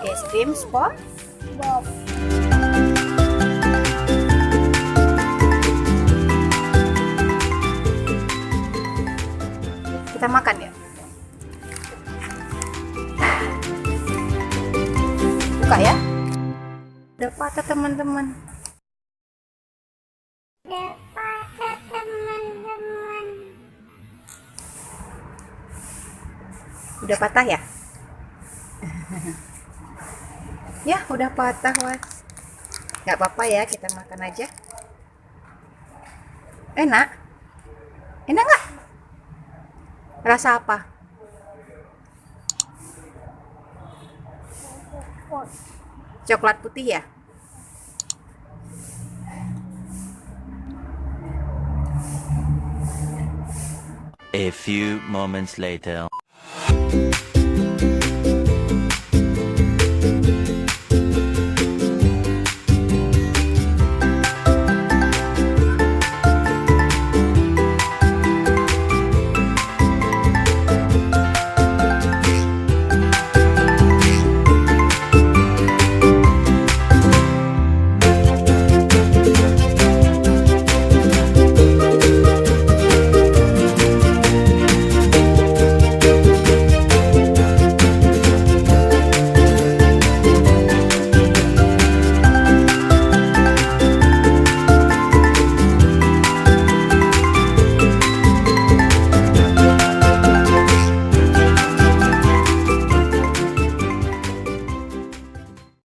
Es krim spongebob. Kita makan ya. Buka ya. Udah patah teman-teman. Udah patah teman-teman. Udah patah ya? Ya, udah patah, was. Gak apa-apa ya, kita makan aja. Enak? Enak nggak? Rasa apa? Coklat putih ya? A few moments later.